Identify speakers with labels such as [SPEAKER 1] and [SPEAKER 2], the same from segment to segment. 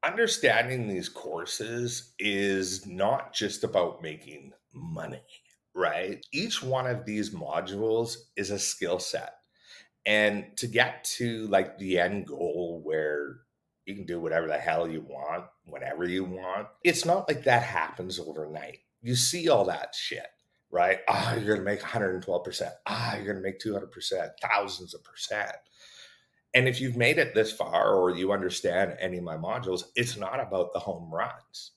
[SPEAKER 1] Understanding these courses is not just about making money, right? Each one of these modules is a skill set. And to get to like the end goal where you can do whatever the hell you want, whenever you want, it's not like that happens overnight. You see all that shit, right? Ah, you're going to make 112%. Ah, you're going to make 200%, thousands of percent. And if you've made it this far or you understand any of my modules, it's not about the home runs.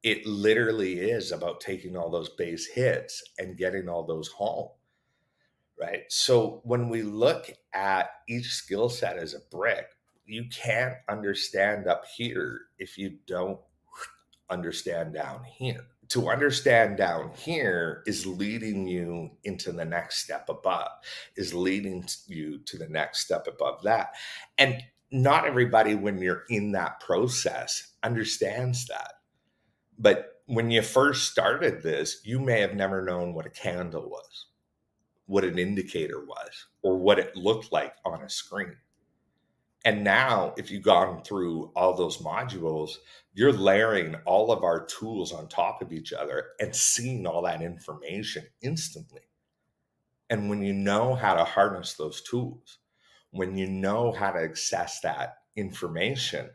[SPEAKER 1] It literally is about taking all those base hits and getting all those home, right? So when we look at each skill set as a brick, you can't understand up here if you don't understand down here. To understand down here is leading you into the next step above, is leading you to the next step above that. And not everybody, when you're in that process, understands that. But when you first started this, you may have never known what a candle was, what an indicator was, or what it looked like on a screen. And now, if you've gone through all those modules, you're layering all of our tools on top of each other and seeing all that information instantly. And when you know how to harness those tools, when you know how to access that information,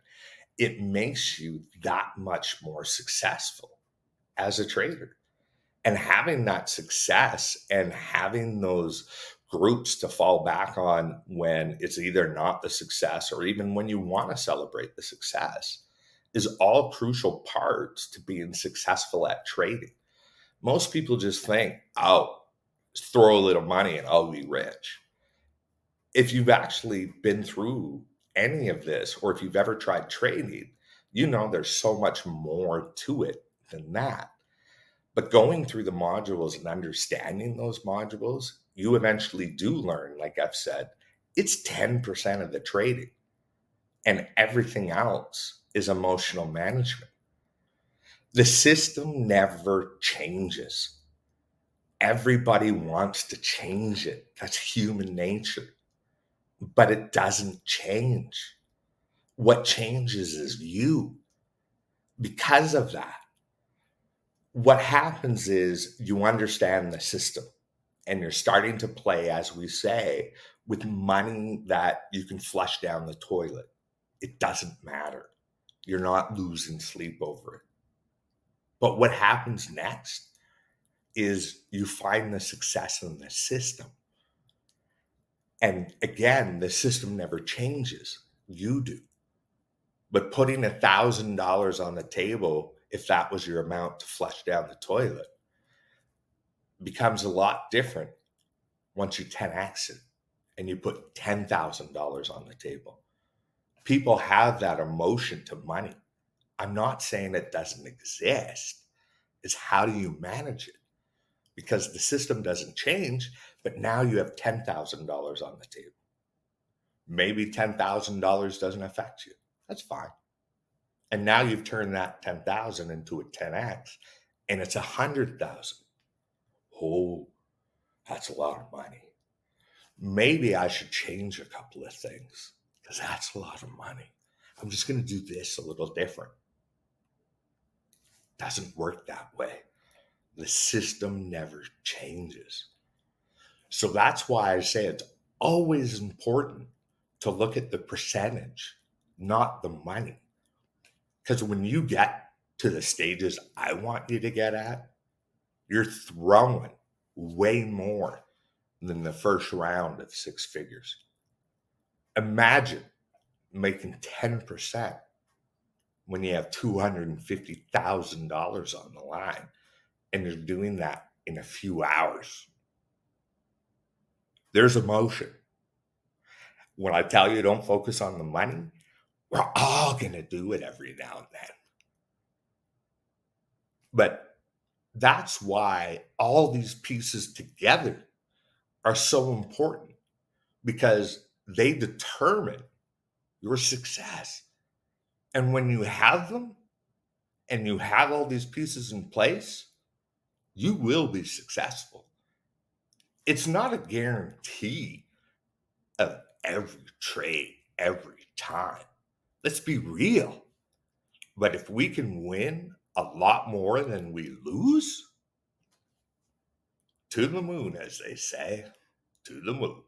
[SPEAKER 1] it makes you that much more successful as a trader. And having that success and having those groups to fall back on when it's either not the success or even when you want to celebrate the success is all crucial parts to being successful at trading. Most people just think, oh, throw a little money and I'll be rich. If you've actually been through any of this, or if you've ever tried trading, you know there's so much more to it than that. But going through the modules and understanding those modules, you eventually do learn, like I've said, it's 10% of the trading, and everything else is emotional management. The system never changes. Everybody wants to change it. That's human nature, but it doesn't change. What changes is you. Because of that, what happens is you understand the system and you're starting to play, as we say, with money that you can flush down the toilet. It doesn't matter. You're not losing sleep over it. But what happens next is you find the success in the system. And again, the system never changes. You do. But putting $1,000 on the table, if that was your amount to flush down the toilet, becomes a lot different once you 10x it and you put $10,000 on the table. People have that emotion to money. I'm not saying it doesn't exist. It's how do you manage it? Because the system doesn't change, but now you have $10,000 on the table. Maybe $10,000 doesn't affect you. That's fine. And now you've turned that 10,000 into a 10x and it's 100,000. Oh, that's a lot of money. Maybe I should change a couple of things because that's a lot of money. I'm just going to do this a little different. Doesn't work that way. The system never changes. So that's why I say it's always important to look at the percentage, not the money. Because when you get to the stages I want you to get at, you're throwing way more than the first round of six figures. Imagine making 10% when you have $250,000 on the line and you're doing that in a few hours. There's emotion. When I tell you don't focus on the money, we're all going to do it every now and then. But that's why all these pieces together are so important because they determine your success. And when you have them and you have all these pieces in place, you will be successful. It's not a guarantee of every trade every time. Let's be real. But if we can win a lot more than we lose, to the moon, as they say, to the moon.